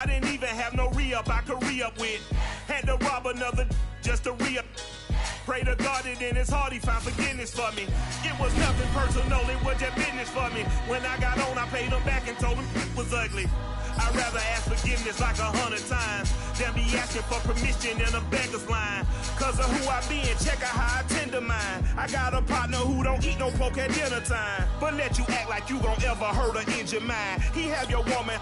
I didn't even have no re-up I could re-up with. Had to rob another just to re-up. Pray to God that in his heart he found forgiveness for me. It was nothing personal, it was just business for me. When I got on, I paid him back and told him it was ugly. I'd rather ask forgiveness like 100 times than be asking for permission in a beggar's line. Cause of who I be and check out how I tend to mine. I got a partner who don't eat no pork at dinner time, but let you act like you gon' ever hurt or injure mine. He have your woman,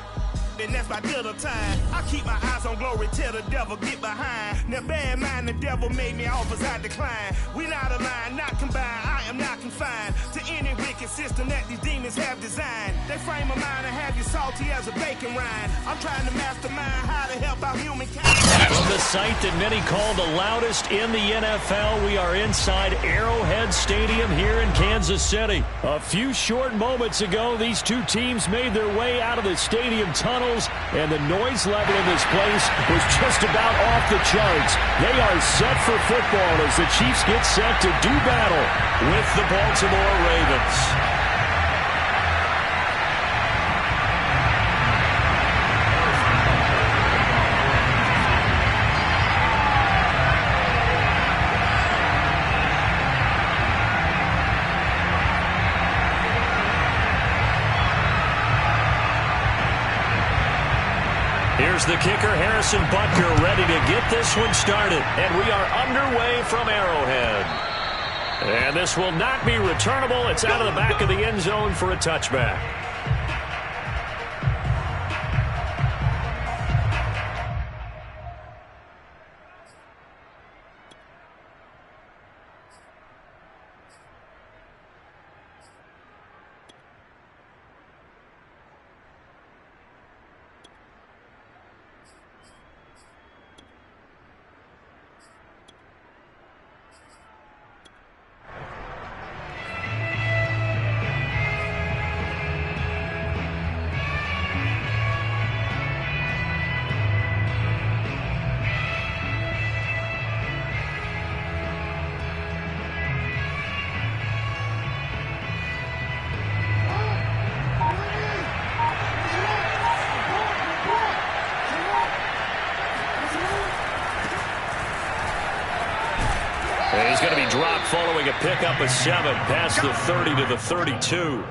and that's by dinner time. I keep my eyes on glory, tell the devil get behind. Now bear in mind the devil made me offers I decline. We not aligned, not combined, I am not confined to any wicked system that these demons have designed. They frame a mind and have you salty as a bacon rind. I'm trying to mastermind how to help out humankind. From the site that many call the loudest in the NFL, we are inside Arrowhead Stadium here in Kansas City. A few short moments ago, these two teams made their way out of the stadium tunnel, and the noise level in this place was just about off the charts. They are set for football as the Chiefs get set to do battle with the Baltimore Ravens. Here's the kicker, Harrison Butker, ready to get this one started. And we are underway from Arrowhead. And this will not be returnable. It's out of the back of the end zone for a touchback. He's going to be dropped following a pickup of 7 past the 30 to the 32.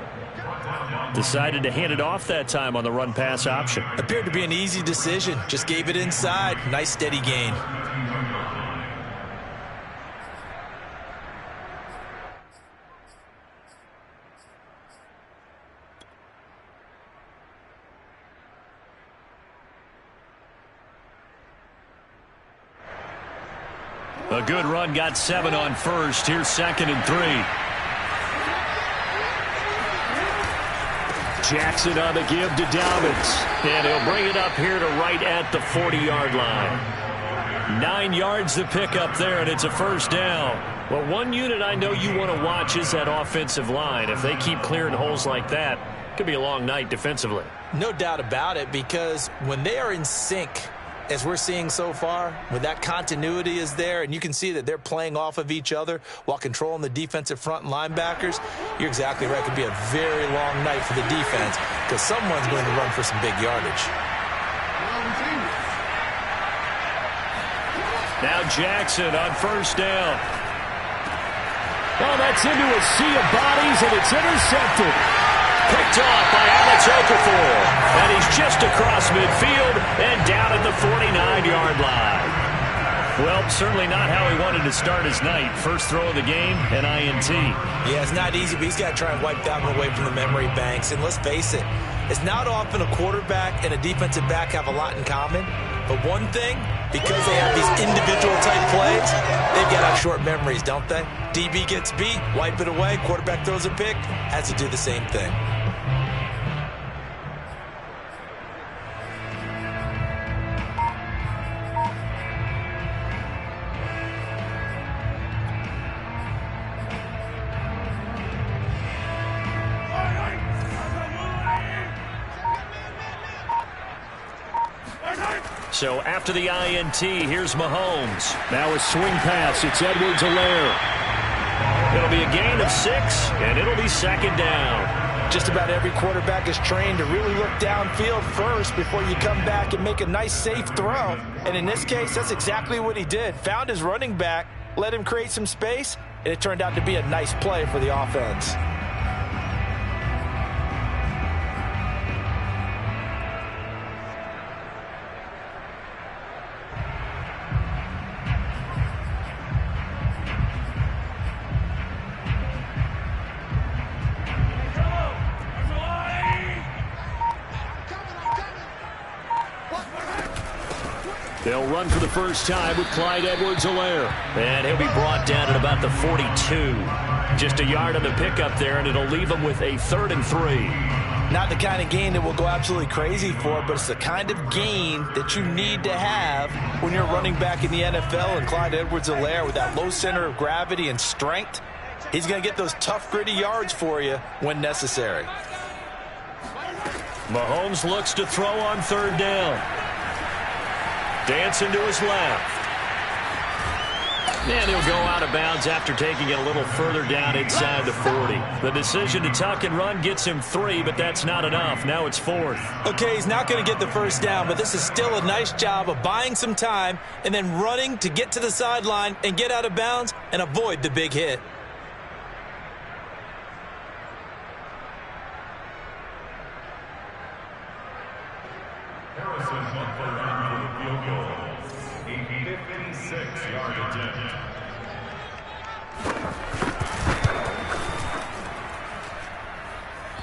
Decided to hand it off that time on the run-pass option. Appeared to be an easy decision. Just gave it inside. Nice steady gain. A good run, got 7 on first. Here's 2nd and 3. Jackson on the give to Dobbins. And he'll bring it up here to right at the 40-yard line. 9 yards to pick up there, and it's a first down. Well, one unit I know you want to watch is that offensive line. If they keep clearing holes like that, it could be a long night defensively. No doubt about it, because when they are in sync, as we're seeing so far, when that continuity is there and you can see that they're playing off of each other while controlling the defensive front and linebackers, you're exactly right. It could be a very long night for the defense because someone's going to run for some big yardage. Now Jackson on first down. Oh, that's into a sea of bodies, and it's intercepted. Picked off by Alex Okafor. And he's just across midfield and down at the 49-yard line. Well, certainly not how he wanted to start his night. First throw of the game, an INT. Yeah, it's not easy, but he's got to try and wipe that one away from the memory banks. And let's face it, it's not often a quarterback and a defensive back have a lot in common. But one thing, because they have these individual type plays, they've got to have short memories, don't they? DB gets beat, wipe it away, quarterback throws a pick, has to do the same thing. So after the INT, here's Mahomes. Now a swing pass. It's Edwards-Helaire. It'll be a gain of 6, and it'll be 2nd down. Just about every quarterback is trained to really look downfield first before you come back and make a nice, safe throw. And in this case, that's exactly what he did. Found his running back, let him create some space, and it turned out to be a nice play for the offense. They'll run for the first time with Clyde Edwards-Helaire. And he'll be brought down at about the 42. Just a yard on the pickup there, and it'll leave him with a 3rd and 3. Not the kind of gain that we'll go absolutely crazy for, but it's the kind of gain that you need to have when you're running back in the NFL. And Clyde Edwards-Helaire, with that low center of gravity and strength, he's going to get those tough, gritty yards for you when necessary. Mahomes looks to throw on 3rd down. Dancing to his left. And he'll go out of bounds after taking it a little further down inside the 40. The decision to tuck and run gets him 3, but that's not enough. Now it's 4th. Okay, he's not going to get the first down, but this is still a nice job of buying some time and then running to get to the sideline and get out of bounds and avoid the big hit.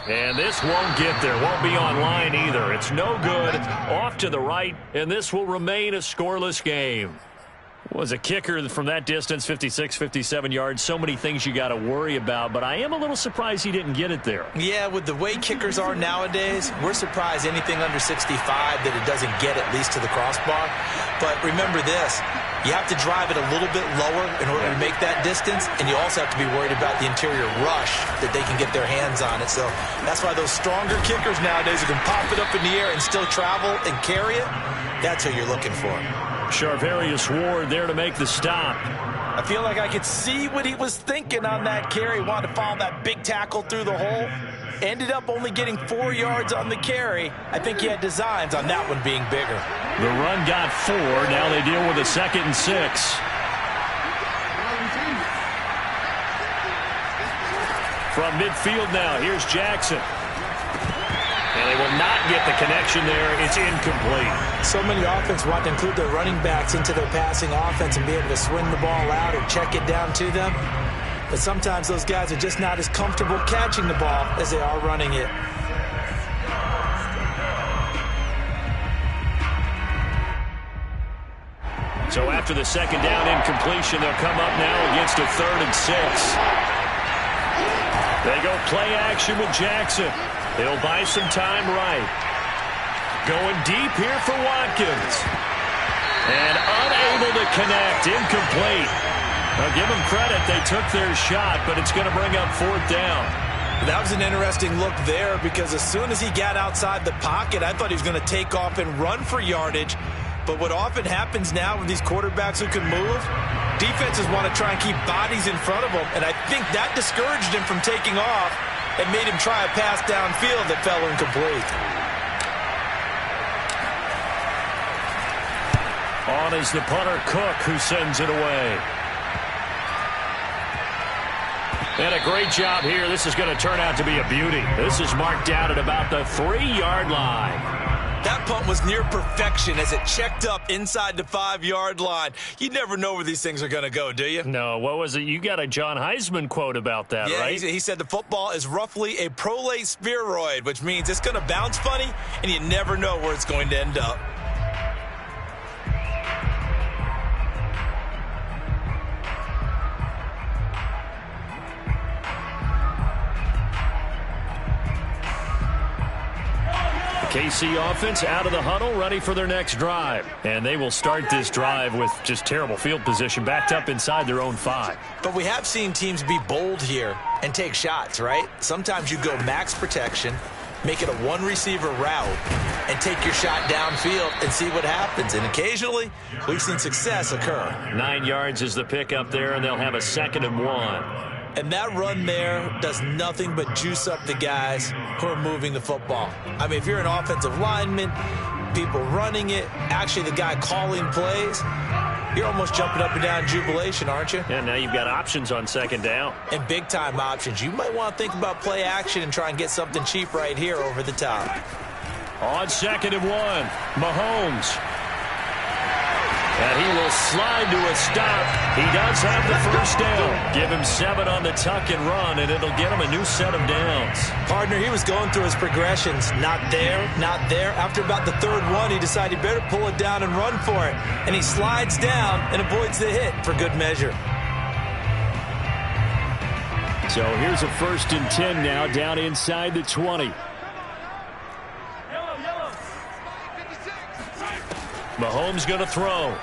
And this won't get there. Won't be online either. It's no good. Off to the right, and this will remain a scoreless game. Was a kicker from that distance, 56, 57 yards. So many things you got to worry about, but I am a little surprised he didn't get it there. Yeah, with the way kickers are nowadays, we're surprised anything under 65 that it doesn't get at least to the crossbar. But remember this, you have to drive it a little bit lower in order to make that distance, and you also have to be worried about the interior rush that they can get their hands on it. So that's why those stronger kickers nowadays who can pop it up in the air and still travel and carry it, that's who you're looking for. Charvarius Ward there to make the stop. I feel like I could see what he was thinking on that carry. Wanted to follow that big tackle through the hole. Ended up only getting 4 yards on the carry. I think he had designs on that one being bigger. The run got 4. Now they deal with a 2nd and 6. From midfield now, here's Jackson. And they will not get the connection there. It's incomplete. So many offenses want to include their running backs into their passing offense and be able to swing the ball out or check it down to them. But sometimes those guys are just not as comfortable catching the ball as they are running it. So after the 2nd down incompletion, they'll come up now against a 3rd and 6. They go play action with Jackson. He'll buy some time right. Going deep here for Watkins. And unable to connect. Incomplete. Now give them credit. They took their shot, but it's going to bring up 4th down. That was an interesting look there because as soon as he got outside the pocket, I thought he was going to take off and run for yardage. But what often happens now with these quarterbacks who can move, defenses want to try and keep bodies in front of them. And I think that discouraged him from taking off and made him try a pass downfield that fell incomplete. On is the punter, Cook, who sends it away. And a great job here. This is going to turn out to be a beauty. This is marked down at about the 3-yard line. That punt was near perfection as it checked up inside the 5-yard line. You never know where these things are going to go, do you? No, what was it? You got a John Heisman quote about that, right? Yeah, he said the football is roughly a prolate spheroid, which means it's going to bounce funny, and you never know where it's going to end up. KC offense out of the huddle, ready for their next drive. And they will start this drive with just terrible field position, backed up inside their own 5. But we have seen teams be bold here and take shots, right? Sometimes you go max protection, make it a one-receiver route, and take your shot downfield and see what happens. And occasionally, we've seen success occur. 9 yards is the pickup there, and they'll have a 2nd and 1. And that run there does nothing but juice up the guys who are moving the football. I mean, if you're an offensive lineman, people running it, actually the guy calling plays, you're almost jumping up and down in jubilation, aren't you? And now you've got options on second down. And big-time options. You might want to think about play action and try and get something cheap right here over the top. On 2nd and 1, Mahomes. And he will slide to a stop. He does have the first down. Give him 7 on the tuck and run, and it'll get him a new set of downs. Partner, he was going through his progressions. Not there, not there. After about the 3rd one, he decided he better pull it down and run for it. And he slides down and avoids the hit for good measure. So here's a 1st and 10 now, down inside the 20. Mahomes going to throw.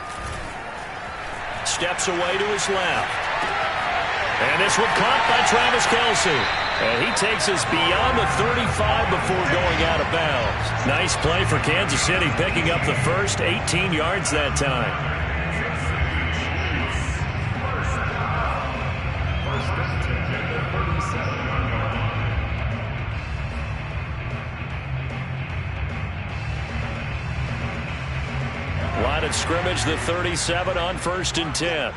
Steps away to his left. And this one caught by Travis Kelce. And he takes us beyond the 35 before going out of bounds. Nice play for Kansas City, picking up the first, 18 yards that time. Line of scrimmage, the 37 on 1st and 10.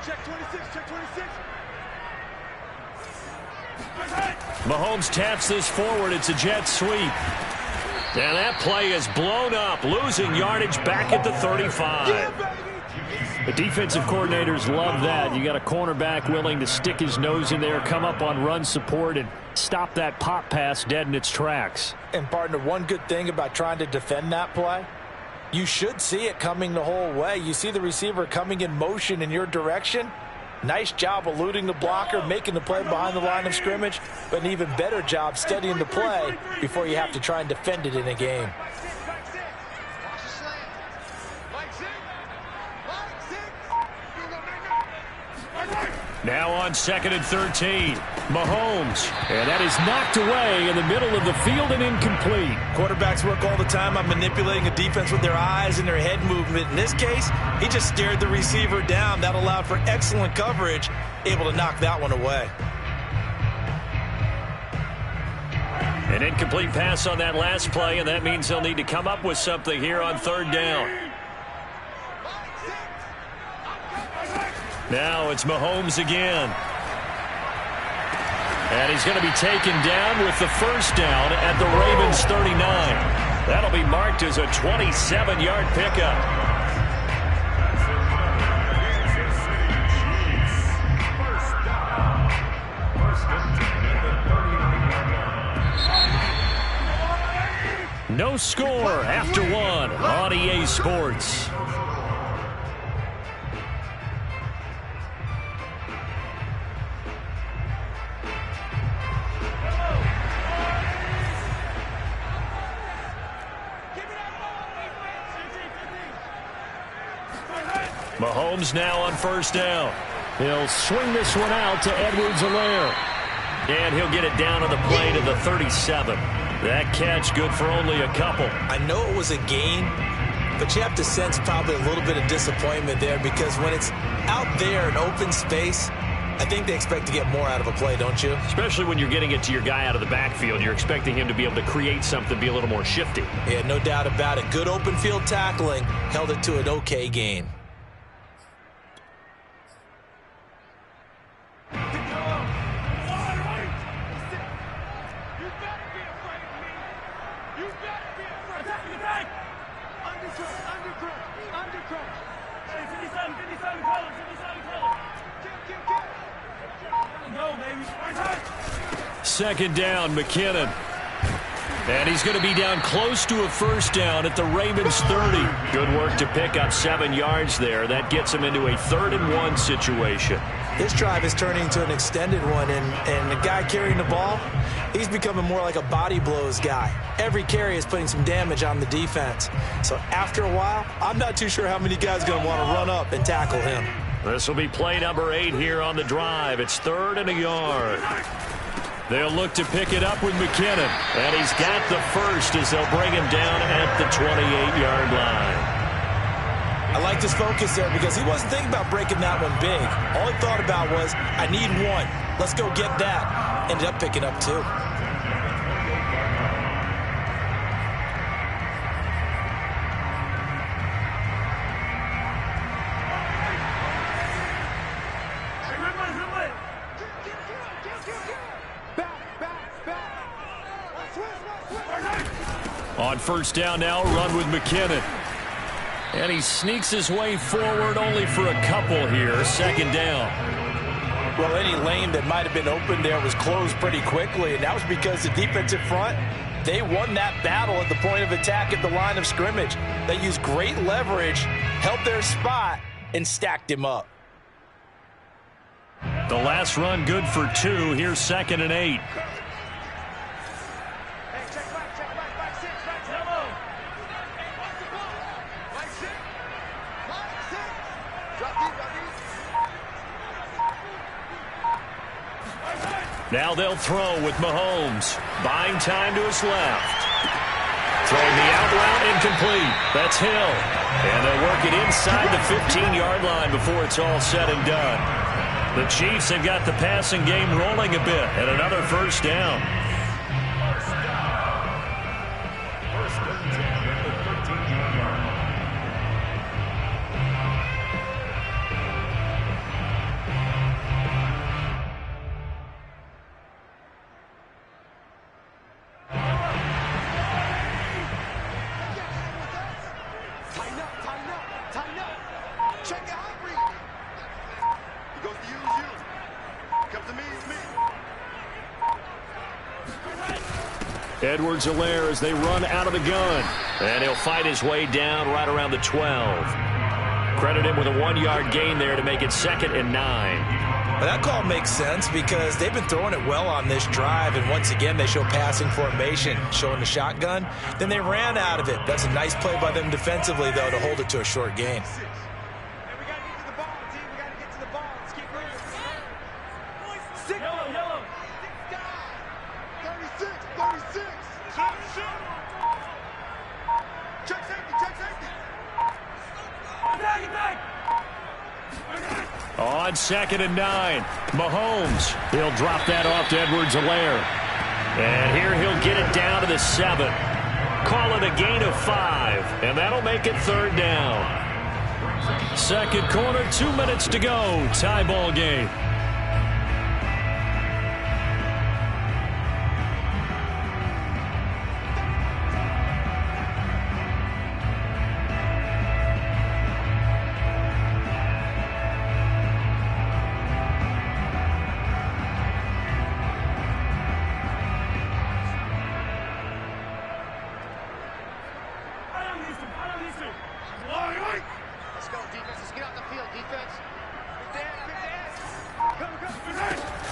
Check 26, check 26. Mahomes taps this forward. It's a jet sweep. And that play is blown up, losing yardage back at the 35. The defensive coordinators love that. You got a cornerback willing to stick his nose in there, come up on run support, and stop that pop pass dead in its tracks. And, partner, one good thing about trying to defend that play, you should see it coming the whole way. You see the receiver coming in motion in your direction. Nice job eluding the blocker, making the play behind the line of scrimmage, but an even better job studying the play before you have to try and defend it in a game. Now on 2nd and 13, Mahomes. And that is knocked away in the middle of the field and incomplete. Quarterbacks work all the time on manipulating a defense with their eyes and their head movement. In this case, he just stared the receiver down. That allowed for excellent coverage, able to knock that one away. An incomplete pass on that last play, and that means they'll need to come up with something here on 3rd down. Now it's Mahomes again. And he's going to be taken down with the first down at the Ravens 39. That'll be marked as a 27-yard pickup. No score after 1 on EA Sports. Mahomes now on 1st down. He'll swing this one out to Edwards-Helaire. And he'll get it down on the play to the 37. That catch good for only a couple. I know it was a gain, but you have to sense probably a little bit of disappointment there because when it's out there in open space, I think they expect to get more out of a play, don't you? Especially when you're getting it to your guy out of the backfield. You're expecting him to be able to create something, be a little more shifty. Yeah, no doubt about it. Good open field tackling, held it to an okay gain. Second down, McKinnon. And he's going to be down close to a first down at the Ravens 30. Good work to pick up 7 yards there. That gets him into a 3rd and 1 situation. This drive is turning into an extended one, and the guy carrying the ball, he's becoming more like a body blows guy. Every carry is putting some damage on the defense. So after a while, I'm not too sure how many guys are going to want to run up and tackle him. This will be play number 8 here on the drive. It's 3rd and a yard. They'll look to pick it up with McKinnon. And he's got the first as they'll bring him down at the 28-yard line. I liked his focus there because he wasn't thinking about breaking that one big. All he thought about was, I need one. Let's go get that. Ended up picking up 2. On first down now, run with McKinnon. And he sneaks his way forward only for a couple here. Second down. Well, any lane that might have been open there was closed pretty quickly, and that was because the defensive front, they won that battle at the point of attack at the line of scrimmage. They used great leverage, held their spot, and stacked him up. The last run good for 2. Here's 2nd and 8. Now they'll throw with Mahomes. Buying time to his left. Throwing the out route incomplete. That's Hill. And they'll work it inside the 15-yard line before it's all said and done. The Chiefs have got the passing game rolling a bit. And another first down. Edwards-Helaire as they run out of the gun. And he'll fight his way down right around the 12. Credit him with a 1-yard gain there to make it 2nd and 9. But that call makes sense because they've been throwing it well on this drive, and once again they show passing formation, showing the shotgun. Then they ran out of it. That's a nice play by them defensively, though, to hold it to a short gain. On 2nd and 9, Mahomes. He'll drop that off to Edwards-Helaire. And here he'll get it down to the 7. Call it a gain of 5, and that'll make it 3rd down. Second quarter, 2 minutes to go. Tie ball game.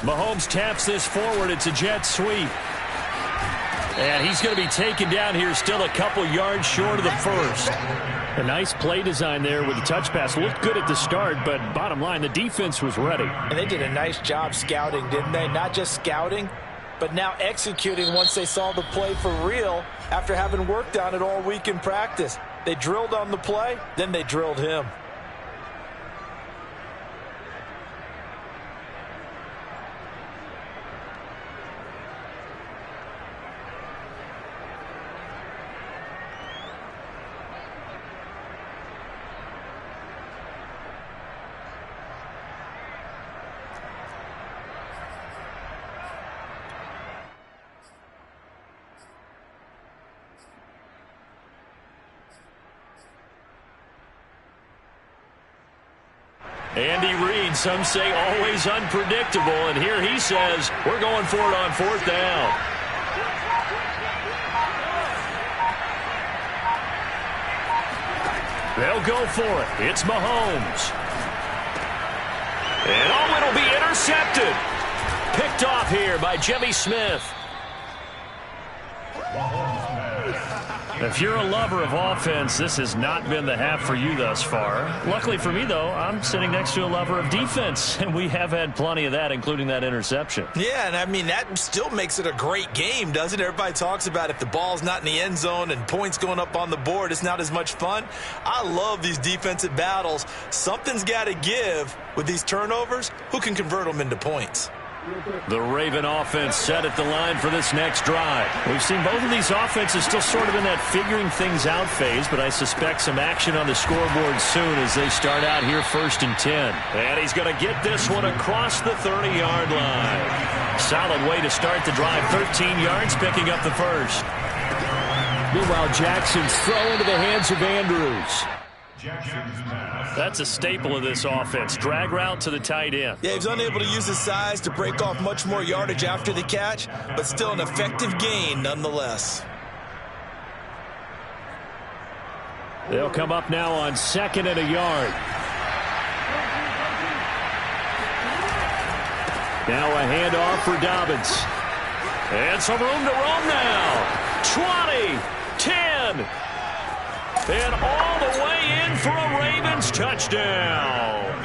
Mahomes taps this forward. It's a jet sweep. And he's going to be taken down here still a couple yards short of the first. A nice play design there with the touch pass. Looked good at the start, but bottom line, the defense was ready. And they did a nice job scouting, didn't they? Not just scouting, but now executing once they saw the play for real after having worked on it all week in practice. They drilled on the play, then they drilled him. Andy Reid, some say always unpredictable, and here he says we're going for it on 4th down. They'll go for it. It's Mahomes. And it'll be intercepted. Picked off here by Jimmy Smith. If you're a lover of offense, this has not been the half for you thus far. Luckily for me, though, I'm sitting next to a lover of defense, and we have had plenty of that, including that interception. Yeah, and I mean, that still makes it a great game, doesn't it? Everybody talks about if the ball's not in the end zone and points going up on the board, it's not as much fun. I love these defensive battles. Something's got to give with these turnovers. Who can convert them into points? The Raven offense set at the line for this next drive. We've seen both of these offenses still sort of in that figuring things out phase, but I suspect some action on the scoreboard soon as they start out here 1st and 10. And he's going to get this one across the 30-yard line. Solid way to start the drive. 13 yards, picking up the first. Meanwhile, Jackson's throw into the hands of Andrews. That's a staple of this offense. Drag route to the tight end. Yeah, he's unable to use his size to break off much more yardage after the catch, but still an effective gain nonetheless. They'll come up now on 2nd and a yard. Now a handoff for Dobbins. And some room to roam now. 20, 10. And all the way in for a Ravens touchdown.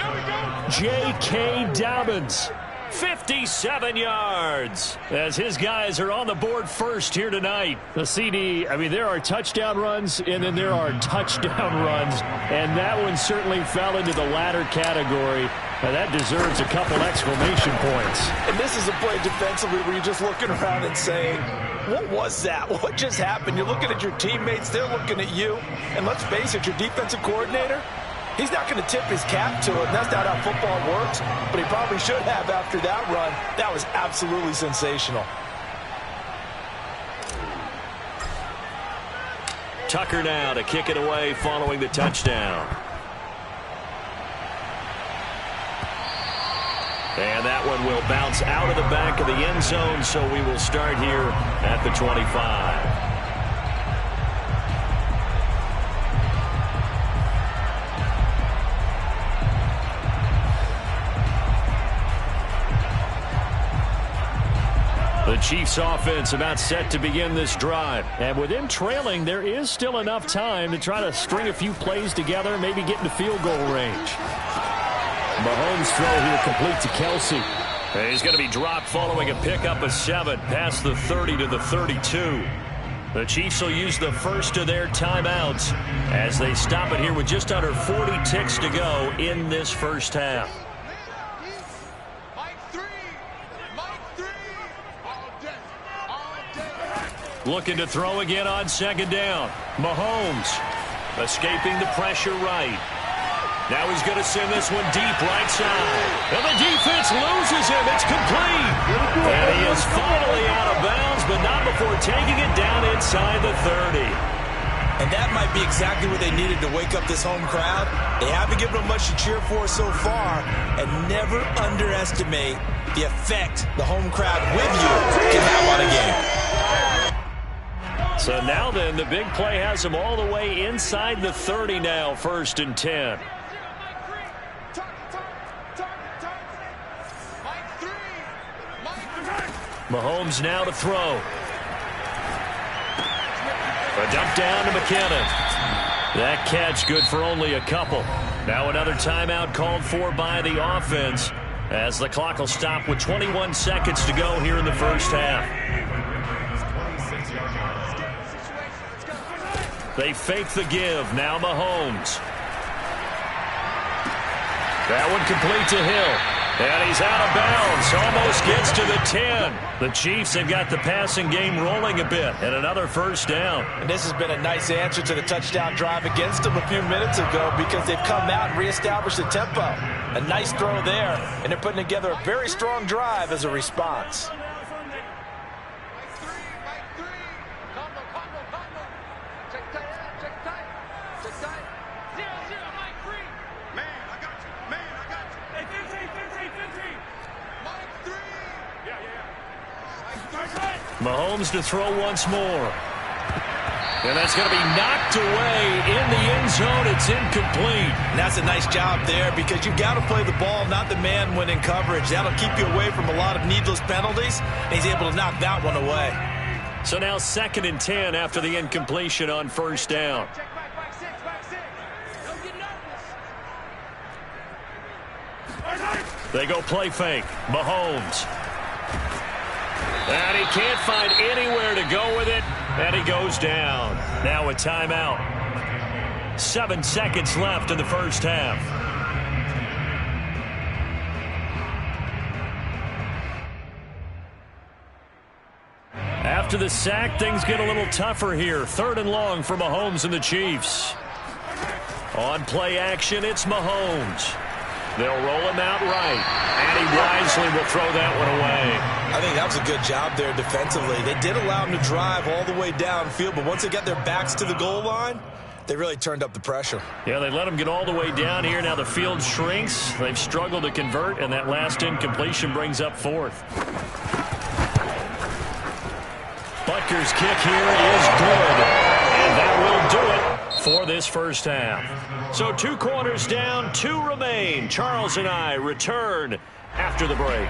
J.K. Dobbins, 57 yards, as his guys are on the board first here tonight. The CD, I mean, there are touchdown runs, and then there are touchdown runs, and that one certainly fell into the latter category. Now that deserves a couple exclamation points. And this is a play defensively where you're just looking around and saying, what was that? What just happened? You're looking at your teammates. They're looking at you. And let's face it, your defensive coordinator, he's not going to tip his cap to it. And that's not how football works. But he probably should have after that run. That was absolutely sensational. Tucker now to kick it away following the touchdown. And that one will bounce out of the back of the end zone, so we will start here at the 25. The Chiefs offense about set to begin this drive. And with them trailing, there is still enough time to try to string a few plays together, maybe get into field goal range. Mahomes throw here complete to Kelsey. He's going to be dropped following a pickup of 7 past the 30 to the 32. The Chiefs will use the first of their timeouts as they stop it here with just under 40 ticks to go in this first half. Looking to throw again on 2nd down. Mahomes escaping the pressure right. Now he's going to send this one deep right side. And the defense loses him. It's complete. And he is finally out of bounds, but not before taking it down inside the 30. And that might be exactly what they needed to wake up this home crowd. They haven't given them much to cheer for so far. And never underestimate the effect the home crowd with you can have on a game. So now then, the big play has them all the way inside the 30 now, 1st and 10. Mahomes now to throw. A dump down to McKinnon. That catch good for only a couple. Now another timeout called for by the offense as the clock will stop with 21 seconds to go here in the first half. They fake the give. Now Mahomes. That one complete to Hill. And he's out of bounds. Almost gets to the 10. The Chiefs have got the passing game rolling a bit. And another first down. And this has been a nice answer to the touchdown drive against them a few minutes ago because they've come out and reestablished the tempo. A nice throw there. And they're putting together a very strong drive as a response. Mahomes to throw once more. And that's going to be knocked away in the end zone. It's incomplete. And that's a nice job there because you've got to play the ball, not the man when in coverage. That'll keep you away from a lot of needless penalties. And he's able to knock that one away. So now 2nd and 10 after the incompletion on first down. They go play fake. Mahomes. And he can't find anywhere to go with it. And he goes down. Now a timeout. 7 seconds left in the first half. After the sack, things get a little tougher here. 3rd and long for Mahomes and the Chiefs. On play action, it's Mahomes. They'll roll him out right. And he wisely will throw that one away. I think that was a good job there defensively. They did allow him to drive all the way downfield, but once they got their backs to the goal line, they really turned up the pressure. Yeah, they let him get all the way down here. Now the field shrinks. They've struggled to convert, and that last incompletion brings up 4th. Butker's kick here is good. And that will do it for this first half. So 2 quarters down, 2 remain. Charles and I return after the break.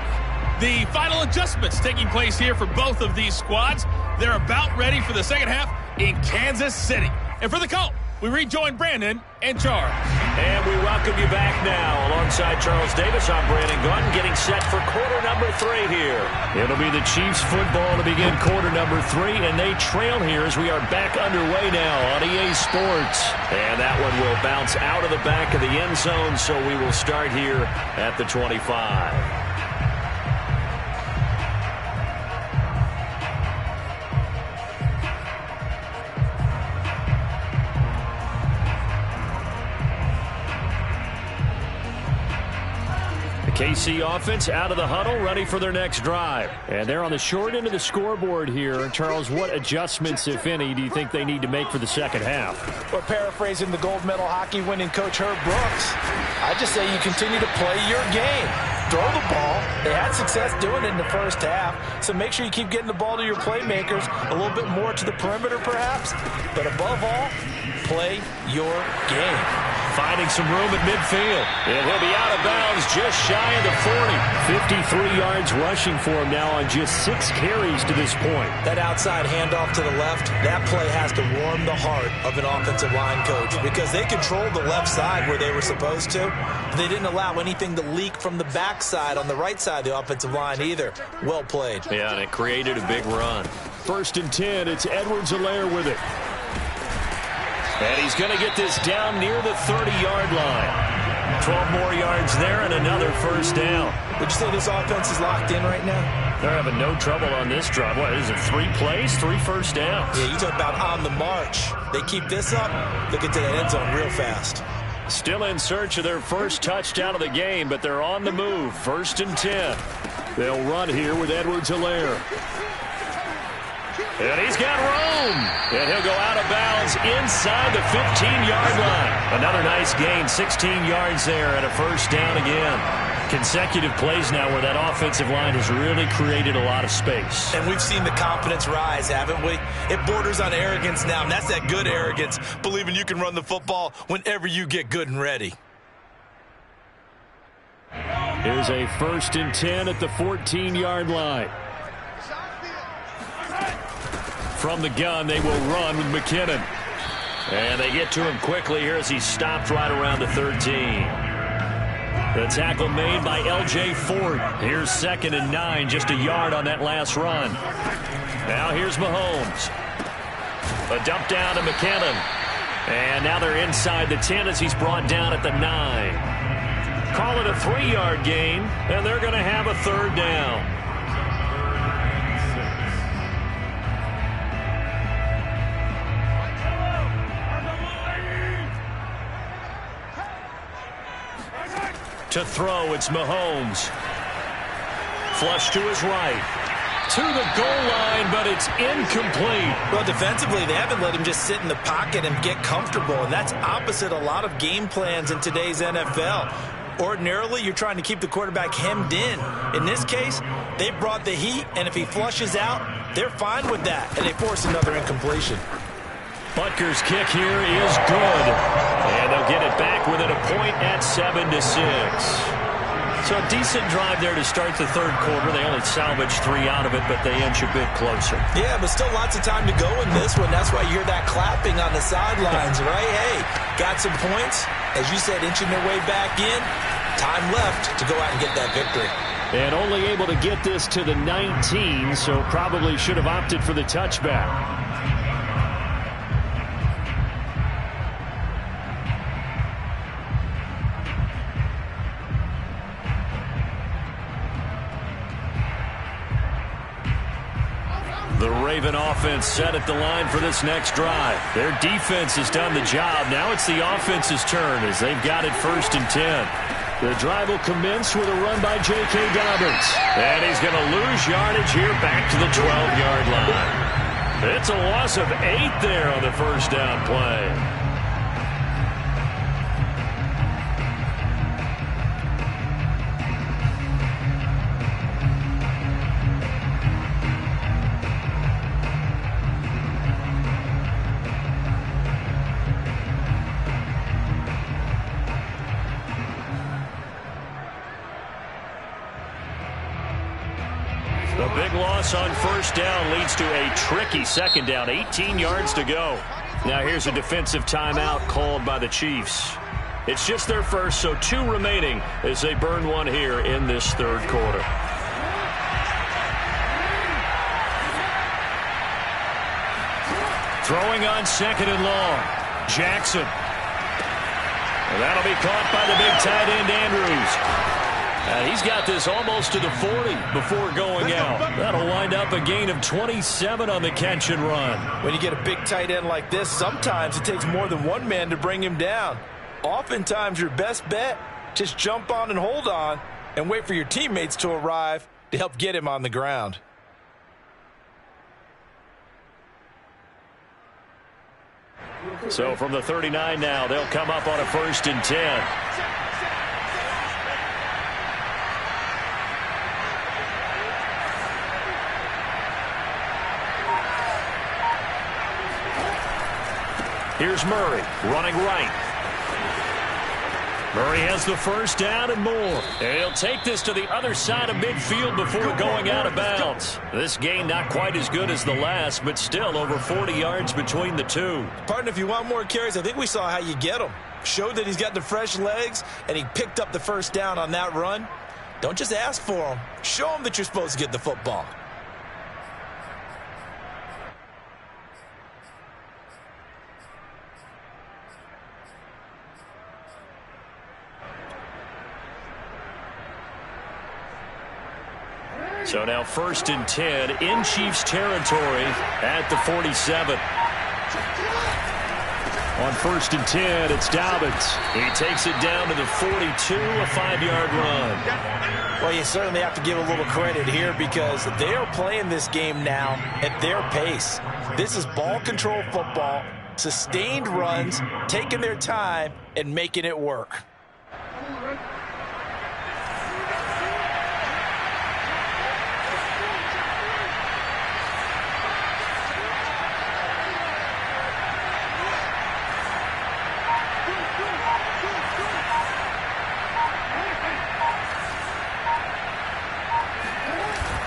The final adjustments taking place here for both of these squads. They're about ready for the second half in Kansas City. And for the call, we rejoin Brandon and Charles. And we welcome you back now. Alongside Charles Davis, I'm Brandon Gaudin, getting set for quarter number 3 here. It'll be the Chiefs football to begin quarter number 3, and they trail here as we are back underway now on EA Sports. And that one will bounce out of the back of the end zone, so we will start here at the 25. KC offense out of the huddle, ready for their next drive. And they're on the short end of the scoreboard here. Charles, what adjustments, if any, do you think they need to make for the second half? Well, paraphrasing the gold medal hockey winning coach Herb Brooks, I just say you continue to play your game. Throw the ball. They had success doing it in the first half, so make sure you keep getting the ball to your playmakers, a little bit more to the perimeter perhaps, but above all, play your game. Finding some room at midfield. And he'll be out of bounds just shy of the 40. 53 yards rushing for him now on just 6 carries to this point. That outside handoff to the left, that play has to warm the heart of an offensive line coach because they controlled the left side where they were supposed to. They didn't allow anything to leak from the backside on the right side of the offensive line either. Well played. Yeah, and it created a big run. 1st and 10, it's Edwards-Helaire with it. And he's going to get this down near the 30-yard line. 12 more yards there and another first down. Would you say this offense is locked in right now? They're having no trouble on this drive. What is it, 3 plays, 3 first downs? Yeah, you talk about on the march. They keep this up, they'll get to that end zone real fast. Still in search of their first touchdown of the game, but they're on the move. 1st and 10. They'll run here with Edwards-Helaire. And he's got room. And he'll go out of bounds inside the 15-yard line. Another nice gain, 16 yards there and a first down again. Consecutive plays now where that offensive line has really created a lot of space. And we've seen the confidence rise, haven't we? It borders on arrogance now, and that's that good arrogance, believing you can run the football whenever you get good and ready. Here's a 1st and 10 at the 14-yard line. From the gun, they will run with McKinnon. And they get to him quickly here as he stopped right around the 13. The tackle made by L.J. Fort. Here's 2nd and 9, just a yard on that last run. Now here's Mahomes. A dump down to McKinnon. And now they're inside the 10 as he's brought down at the 9. Call it a 3-yard gain, and they're going to have a 3rd down. To throw, it's Mahomes. Flush to his right. To the goal line, but it's incomplete. Well, defensively, they haven't let him just sit in the pocket and get comfortable, and that's opposite a lot of game plans in today's NFL. Ordinarily, you're trying to keep the quarterback hemmed in. In this case, they brought the heat, and if he flushes out, they're fine with that, and they force another incompletion. Butker's kick here is good. And they'll get it back within a point at 7-6. So a decent drive there to start the third quarter. They only salvaged 3 out of it, but they inch a bit closer. Yeah, but still lots of time to go in this one. That's why you hear that clapping on the sidelines, right? Hey, got some points. As you said, inching their way back in. Time left to go out and get that victory. And only able to get this to the 19, so probably should have opted for the touchback. The Raven offense set at the line for this next drive. Their defense has done the job. Now it's the offense's turn as they've got it 1st and 10. The drive will commence with a run by J.K. Dobbins. And he's going to lose yardage here back to the 12-yard line. It's a loss of 8 there on the first down play. The big loss on first down leads to a tricky second down. 18 yards to go. Now here's a defensive timeout called by the Chiefs. It's just their first, so 2 remaining as they burn one here in this third quarter. Throwing on 2nd and long. Jackson. And that'll be caught by the big tight end Andrews. And he's got this almost to the 40 before going out. That'll wind up a gain of 27 on the catch and run. When you get a big tight end like this, sometimes it takes more than one man to bring him down. Oftentimes your best bet, just jump on and hold on and wait for your teammates to arrive to help get him on the ground. So from the 39 now, they'll come up on a 1st and 10. Here's Murray running right. Murray has the first down and more. And he'll take this to the other side of midfield before going out of bounds. This gain not quite as good as the last, but still over 40 yards between the two. Partner, if you want more carries, I think we saw how you get him. Showed that he's got the fresh legs, and he picked up the first down on that run. Don't just ask for him. Show him that you're supposed to get the football. So now 1st and 10 in Chiefs territory at the 47. On 1st and 10, it's Dobbins. He takes it down to the 42, a 5-yard run. Well, you certainly have to give a little credit here because they are playing this game now at their pace. This is ball control football, sustained runs, taking their time and making it work.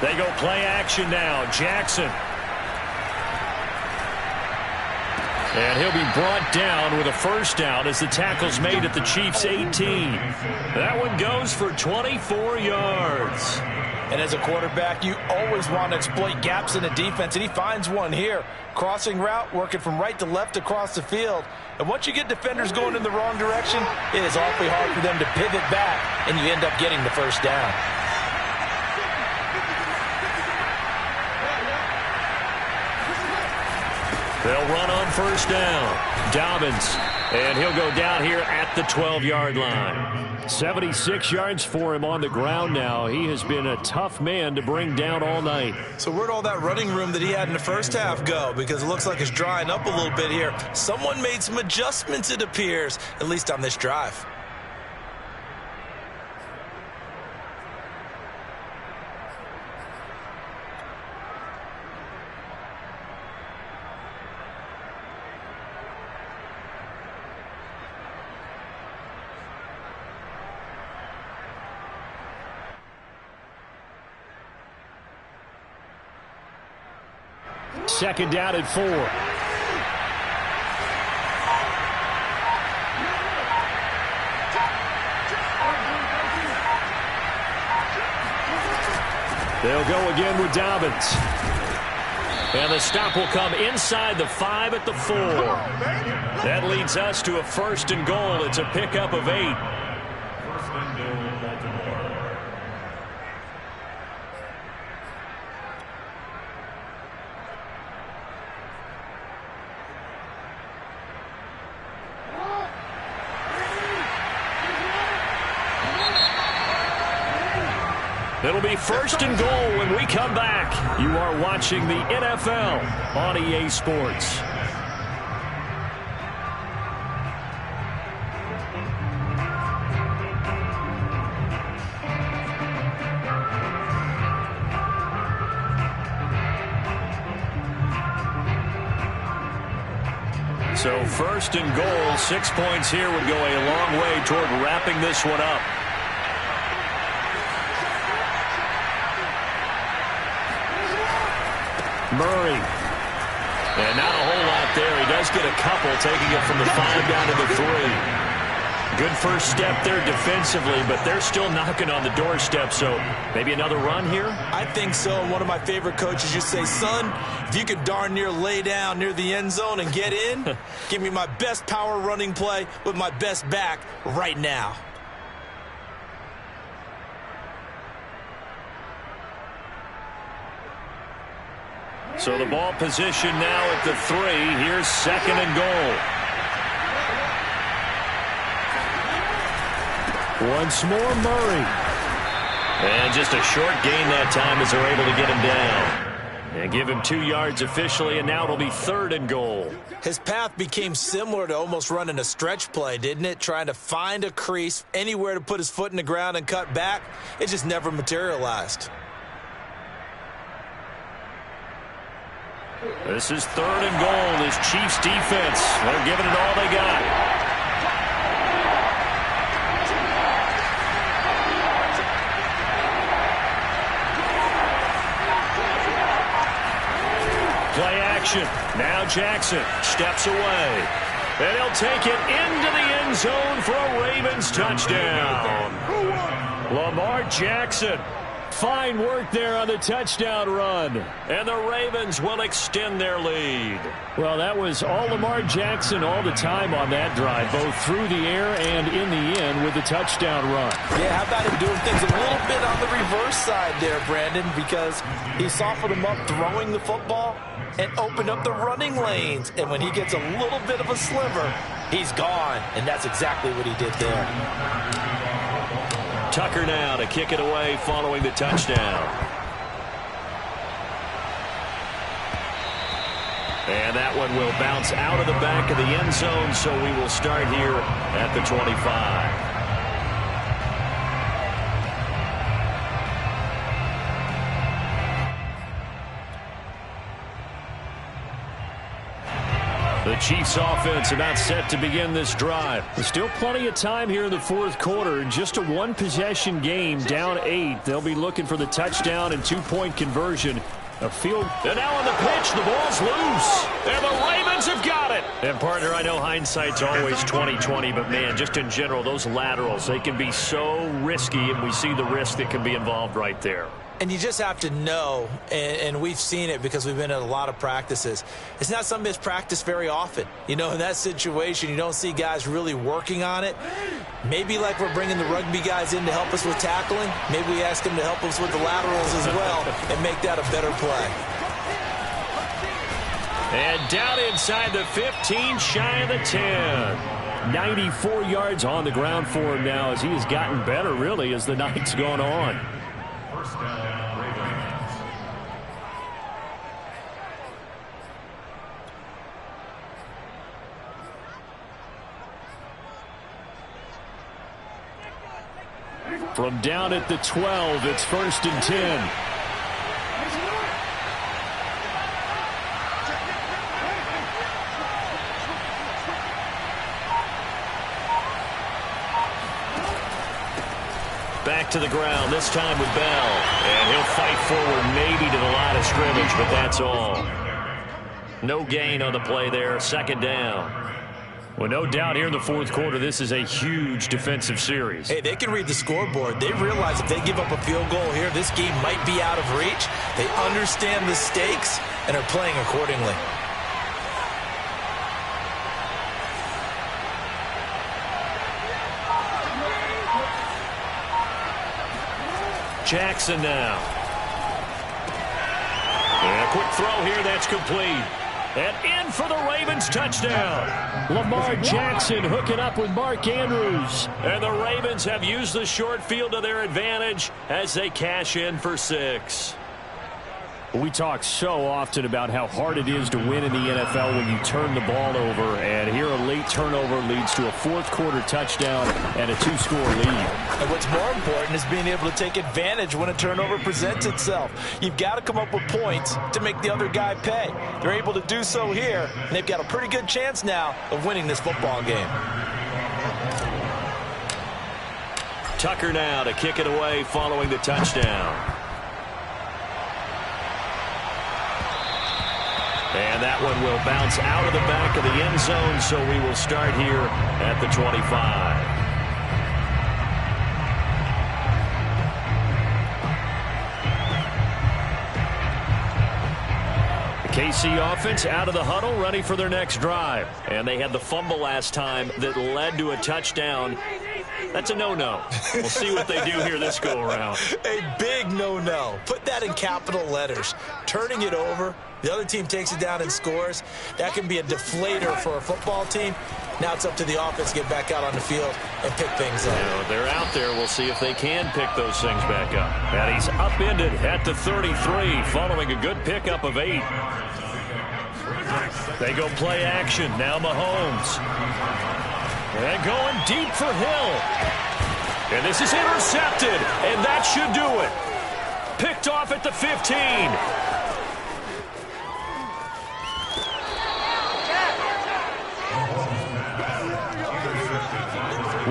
They go play action now. Jackson. And he'll be brought down with a first down as the tackle's made at the Chiefs' 18. That one goes for 24 yards. And as a quarterback, you always want to exploit gaps in the defense, and he finds one here. Crossing route, working from right to left across the field. And once you get defenders going in the wrong direction, it is awfully hard for them to pivot back, and you end up getting the first down. They'll run on first down. Dobbins. And he'll go down here at the 12-yard line. 76 yards for him on the ground now. He has been a tough man to bring down all night. So where'd all that running room that he had in the first half go? Because it looks like it's drying up a little bit here. Someone made some adjustments, it appears, at least on this drive. Second down and 4. They'll go again with Dobbins. And the stop will come inside the 5 at the 4. That leads us to a 1st and goal. It's a pickup of 8. It'll be 1st and goal when we come back. You are watching the NFL on EA Sports. So 1st and goal, 6 points here would go a long way toward wrapping this one up. Murray. And not a whole lot there. He does get a couple, taking it from the 5 down to the 3. Good first step there defensively, but they're still knocking on the doorstep, so maybe another run here? I think so. And one of my favorite coaches used to say, son, if you could darn near lay down near the end zone and get in, give me my best power running play with my best back right now. So the ball position now at the 3. Here's 2nd and goal. Once more, Murray. And just a short gain that time as they're able to get him down. And give him 2 yards officially, and now it'll be 3rd and goal. His path became similar to almost running a stretch play, didn't it? Trying to find a crease, anywhere to put his foot in the ground and cut back. It just never materialized. This is 3rd and goal. This Chiefs defense, they're giving it all they got. Play action. Now Jackson steps away. And he'll take it into the end zone for a Ravens touchdown. Lamar Jackson. Fine work there on the touchdown run. And the Ravens will extend their lead. Well, that was all Lamar Jackson all the time on that drive, both through the air and in the end with the touchdown run. Yeah, how about him doing things a little bit on the reverse side there, Brandon, because he softened him up throwing the football and opened up the running lanes. And when he gets a little bit of a sliver, he's gone. And that's exactly what he did there. Tucker now to kick it away following the touchdown. And that one will bounce out of the back of the end zone, so we will start here at the 25. The Chiefs offense about set to begin this drive. There's still plenty of time here in the 4th quarter. Just a 1-possession game, down 8. They'll be looking for the touchdown and 2-point conversion. A field. And now on the pitch, the ball's loose. And the Ravens have got it. And partner, I know hindsight's always 20/20, but man, just in general, those laterals, they can be so risky, and we see the risk that can be involved right there. And you just have to know, and we've seen it because we've been at a lot of practices. It's not something that's practiced very often. You know, in that situation, you don't see guys really working on it. Maybe like we're bringing the rugby guys in to help us with tackling. Maybe we ask them to help us with the laterals as well and make that a better play. And down inside the 15, shy of the 10. 94 yards on the ground for him now as he has gotten better, really, as the night's gone on. First down, Ravens. From down at the 12, it's 1st and 10. Back to the ground, this time with Bell. And he'll fight forward maybe to the line of scrimmage, but that's all. No gain on the play there. Second down. Well, no doubt here in the fourth quarter, this is a huge defensive series. Hey, they can read the scoreboard. They realize if they give up a field goal here, this game might be out of reach. They understand the stakes and are playing accordingly. Jackson now. And a quick throw here that's complete. And in for the Ravens touchdown. Lamar Jackson hooking up with Mark Andrews. And the Ravens have used the short field to their advantage as they cash in for 6. We talk so often about how hard it is to win in the NFL when you turn the ball over. And here a late turnover leads to a fourth quarter touchdown and a 2-score lead. And what's more important is being able to take advantage when a turnover presents itself. You've got to come up with points to make the other guy pay. They're able to do so here, and they've got a pretty good chance now of winning this football game. Tucker now to kick it away following the touchdown. And that one will bounce out of the back of the end zone, so we will start here at the 25. KC offense out of the huddle, ready for their next drive. And they had the fumble last time that led to a touchdown. That's a no-no. We'll see what they do here this go-around. A big no-no. Put that in capital letters. Turning it over, the other team takes it down and scores. That can be a deflator for a football team. Now it's up to the offense to get back out on the field and pick things up. Now, they're out there. We'll see if they can pick those things back up. And he's upended at the 33 following a good pickup of 8. They go play action. Now Mahomes. And going deep for Hill. And this is intercepted. And that should do it. Picked off at the 15.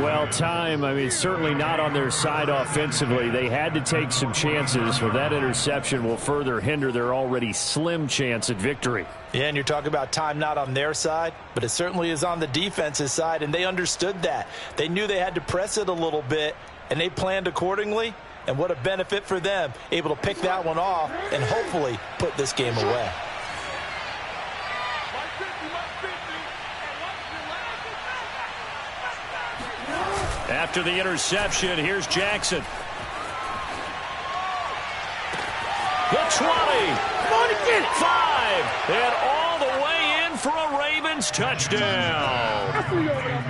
Well, time, I mean, certainly not on their side offensively. They had to take some chances, or that interception will further hinder their already slim chance at victory. Yeah, and you're talking about time not on their side, but it certainly is on the defense's side, and they understood that. They knew they had to press it a little bit, and they planned accordingly, and what a benefit for them, able to pick that one off and hopefully put this game away. After the interception, here's Jackson. The 20. 5. And all the way in for a Ravens touchdown.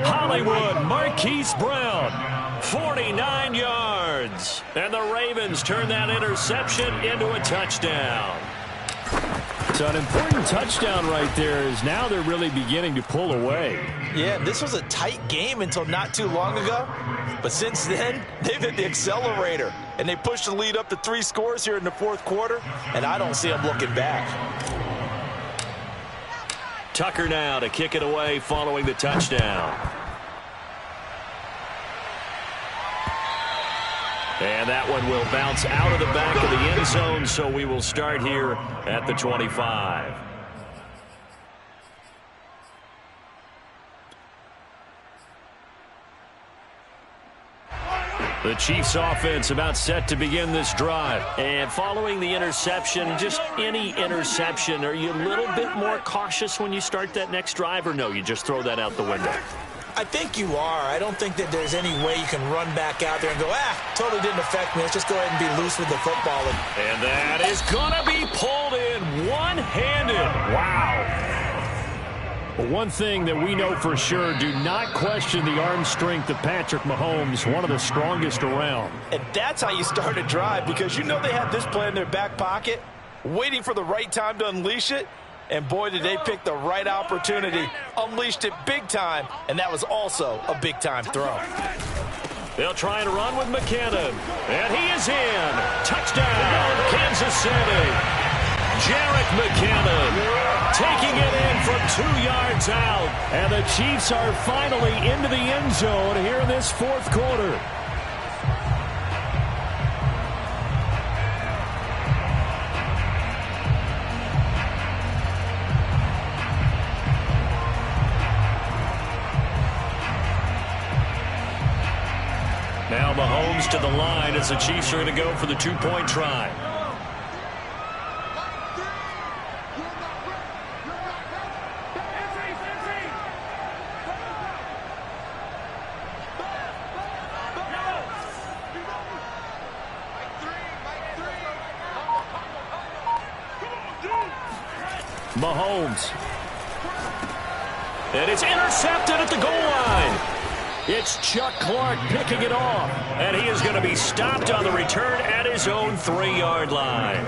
Hollywood Marquise Brown, 49 yards. And the Ravens turn that interception into a touchdown. So an important touchdown right there is now they're really beginning to pull away. Yeah, this was a tight game until not too long ago. But since then, they've hit the accelerator. And they pushed the lead up to 3 scores here in the fourth quarter. And I don't see them looking back. Tucker now to kick it away following the touchdown. And that one will bounce out of the back of the end zone, so we will start here at the 25. The Chiefs offense about set to begin this drive. And following the interception, just any interception, are you a little bit more cautious when you start that next drive, or no, you just throw that out the window? I think you are. I don't think that there's any way you can run back out there and go, totally didn't affect me. Let's just go ahead and be loose with the football. And that is going to be pulled in one-handed. Wow. One thing that we know for sure, do not question the arm strength of Patrick Mahomes, one of the strongest around. And that's how you start a drive, because you know they had this play in their back pocket, waiting for the right time to unleash it. And boy, did they pick the right opportunity, unleashed it big time, and that was also a big-time throw. They'll try and run with McKinnon, and he is in. Touchdown, Kansas City. Jerick McKinnon taking it in from 2 yards out, and the Chiefs are finally into the end zone here in this fourth quarter. Now Mahomes to the line as the Chiefs are going to go for the two-point try. Mahomes. And it's intercepted at the goal line. It's Chuck Clark picking it off. And he is going to be stopped on the return at his own 3-yard line.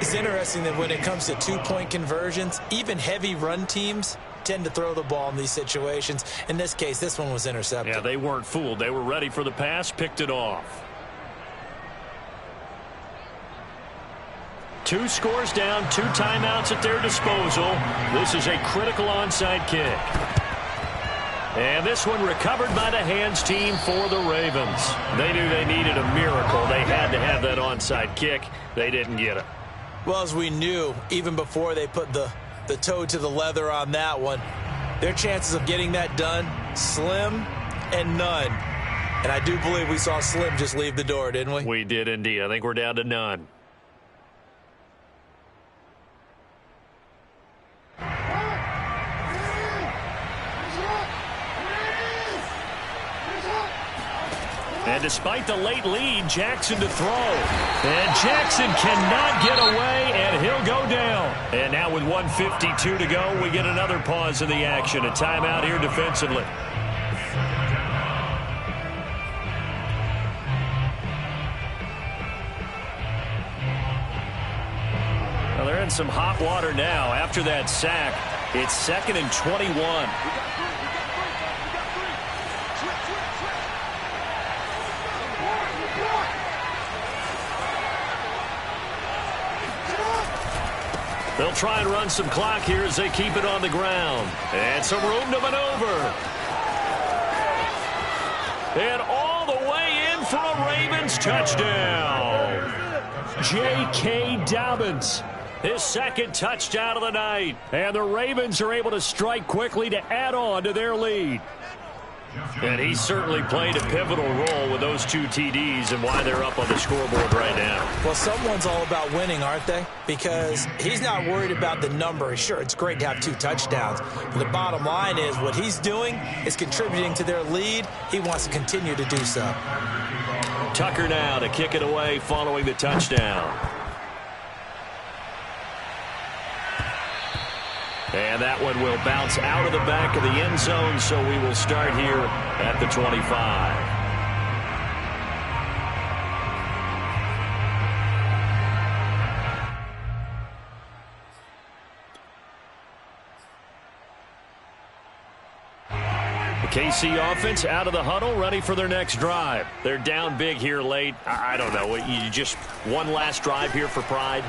It's interesting that when it comes to two-point conversions, even heavy run teams tend to throw the ball in these situations. In this case, this one was intercepted. Yeah, they weren't fooled. They were ready for the pass, picked it off. 2 scores down, 2 timeouts at their disposal. This is a critical onside kick. And this one recovered by the hands team for the Ravens. They knew they needed a miracle. They had to have that onside kick. They didn't get it. Well, as we knew, even before they put the toe to the leather on that one, their chances of getting that done, slim and none. And I do believe we saw Slim just leave the door, didn't we? We did indeed. I think we're down to none. And despite the late lead, Jackson to throw. And Jackson cannot get away, and he'll go down. And now with 1:52 to go, we get another pause in the action. A timeout here defensively. Well, they're in some hot water now. After that sack, it's 2nd and 21. They'll try and run some clock here as they keep it on the ground. And some room to maneuver. And all the way in for a Ravens touchdown. J.K. Dobbins, his 2nd touchdown of the night. And the Ravens are able to strike quickly to add on to their lead. And he certainly played a pivotal role with those 2 TDs and why they're up on the scoreboard right now. Well, someone's all about winning, aren't they? Because he's not worried about the number. Sure, it's great to have 2 touchdowns. But the bottom line is what he's doing is contributing to their lead. He wants to continue to do so. Tucker now to kick it away following the touchdown. And that one will bounce out of the back of the end zone, so we will start here at the 25. The KC offense out of the huddle, ready for their next drive. They're down big here late. I don't know. You just one last drive here for pride?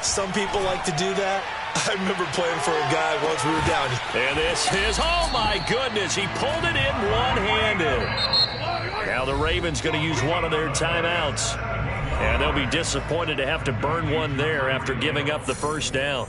Some people like to do that. I remember playing for a guy once we were down. And this is, oh my goodness, he pulled it in one-handed. Now the Ravens going to use one of their timeouts. And they'll be disappointed to have to burn one there after giving up the first down.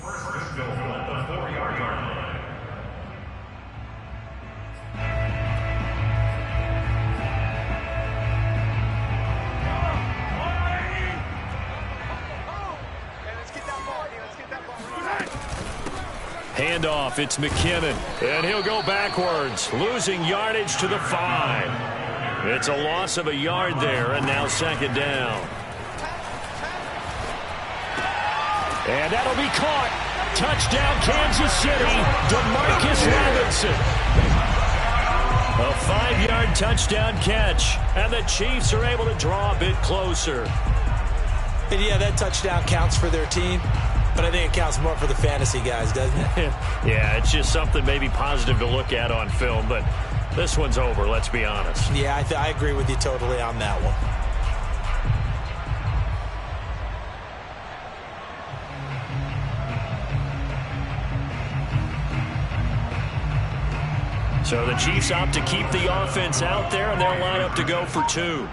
Handoff, it's McKinnon, and he'll go backwards, losing yardage to the 5. It's a loss of a yard there, and now 2nd down. And that'll be caught. Touchdown, Kansas City, DeMarcus Robinson. A 5-yard touchdown catch, and the Chiefs are able to draw a bit closer. And yeah, that touchdown counts for their team. But I think it counts more for the fantasy guys, doesn't it? Yeah, it's just something maybe positive to look at on film, but this one's over, let's be honest. Yeah, I agree with you totally on that one. So the Chiefs opt to keep the offense out there, and they'll line up to go for 2.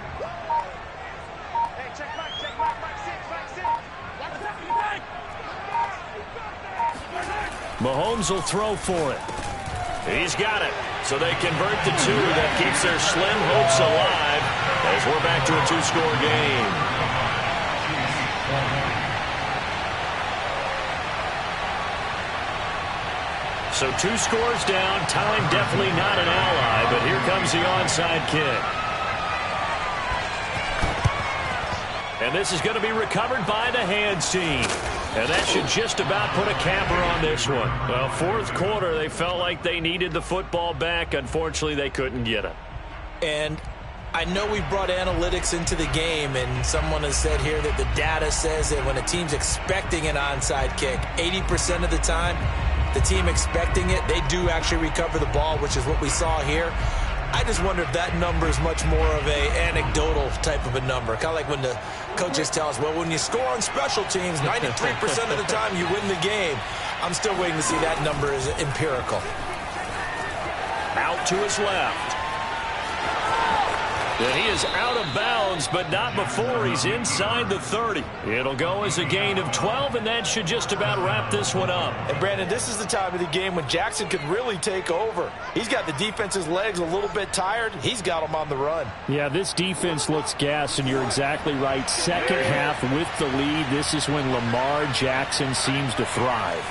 Mahomes will throw for it. He's got it. So they convert the 2. That keeps their slim hopes alive. as we're back to a 2-score game. So 2 scores down. Time definitely not an ally, but here comes the onside kick. And this is going to be recovered by the hands team. And that should just about put a capper on this one. Well, fourth quarter, they felt like they needed the football back. Unfortunately, they couldn't get it. And I know we've brought analytics into the game, and someone has said here that the data says that when a team's expecting an onside kick, 80% of the time, the team expecting it, they do actually recover the ball, which is what we saw here. I just wonder if that number is much more of a anecdotal type of a number. Kind of like when the coaches tell us, well, when you score on special teams, 93% of the time you win the game. I'm still waiting to see that number is empirical. Out to his left. And he is out of bounds, but not before he's inside the 30. It'll go as a gain of 12, and that should just about wrap this one up. And, Brandon, this is the time of the game when Jackson could really take over. He's got the defense's legs a little bit tired. He's got them on the run. Yeah, this defense looks gassed, and you're exactly right. Second half with the lead, this is when Lamar Jackson seems to thrive.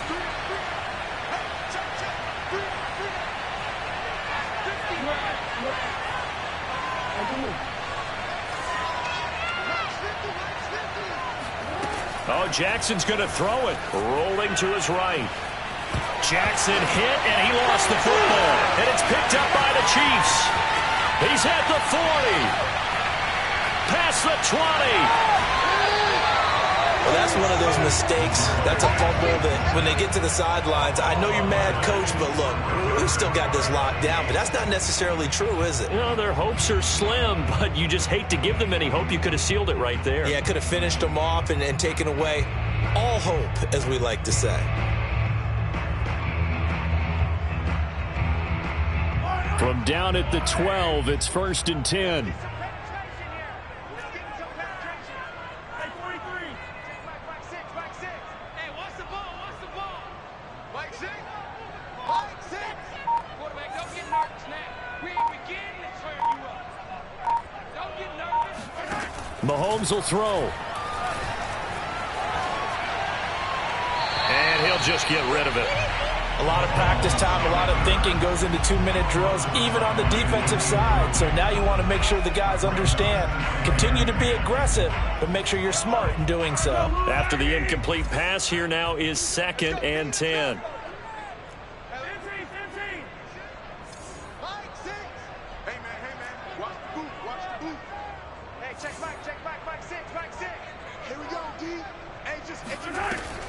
Oh, Jackson's going to throw it. Rolling to his right. Jackson hit, and he lost the football. And it's picked up by the Chiefs. He's at the 40. Past the 20. Well, that's one of those mistakes. That's a fumble that when they get to the sidelines, I know you're mad, Coach, but look, we've still got this locked down. But that's not necessarily true, is it? You know, their hopes are slim, but you just hate to give them any hope. You could have sealed it right there. Yeah, could have finished them off and taken away all hope, as we like to say. From down at the 12, it's 1st and 10. Mahomes will throw. And he'll just get rid of it. A lot of practice time, a lot of thinking goes into 2-minute drills, even on the defensive side. So now you want to make sure the guys understand. Continue to be aggressive, but make sure you're smart in doing so. After the incomplete pass, here now is 2nd and 10.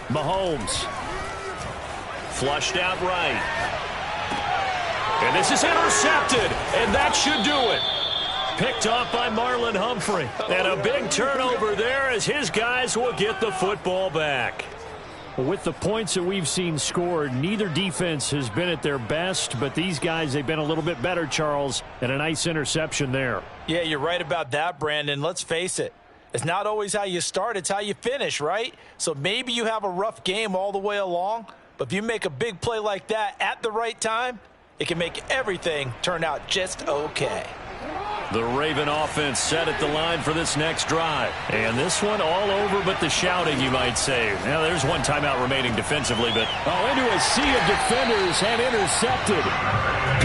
Mahomes. Flushed out right. And this is intercepted. And that should do it. Picked off by Marlon Humphrey. And a big turnover there as his guys will get the football back. With the points that we've seen scored, neither defense has been at their best, but these guys, they've been a little bit better, Charles, and a nice interception there. Yeah, you're right about that, Brandon. Let's face it. It's not always how you start, it's how you finish, right? So maybe you have a rough game all the way along, but if you make a big play like that at the right time, it can make everything turn out just okay. The Raven offense set at the line for this next drive. And this one all over but the shouting, you might say. Now, there's one timeout remaining defensively, but into a sea of defenders and intercepted.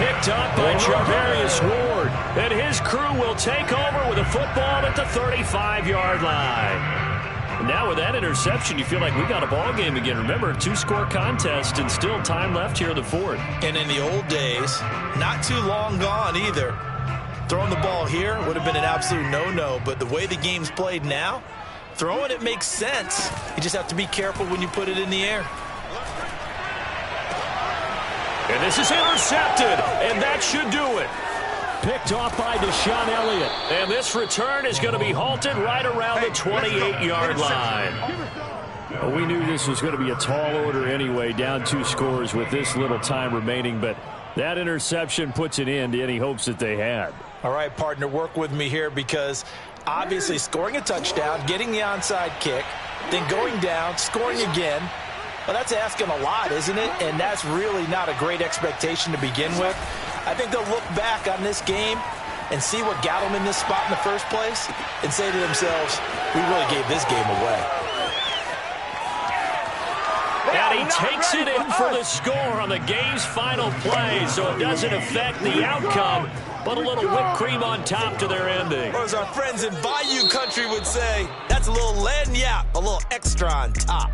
Picked up by Charvarius Ward. And his crew will take over with a football at the 35-yard line. Now with that interception, you feel like we got a ball game again. Remember, a 2-score contest and still time left here in the fourth. And in the old days, not too long gone either, throwing the ball here would have been an absolute no-no, but the way the game's played now, throwing it makes sense. You just have to be careful when you put it in the air. And this is intercepted, and that should do it. Picked off by Deshaun Elliott. And this return is going to be halted right around the 28-yard line. We knew this was going to be a tall order anyway, down 2 scores with this little time remaining, but that interception puts an end to any hopes that they had. All right, partner, work with me here because obviously scoring a touchdown, getting the onside kick, then going down, scoring again, well, that's asking a lot, isn't it? And that's really not a great expectation to begin with. I think they'll look back on this game and see what got them in this spot in the first place and say to themselves, we really gave this game away. And he takes it in for the score on the game's final play, so it doesn't affect the outcome, but a little whipped cream on top to their ending. Or as our friends in Bayou Country would say, that's a little lagniappe, a little extra on top.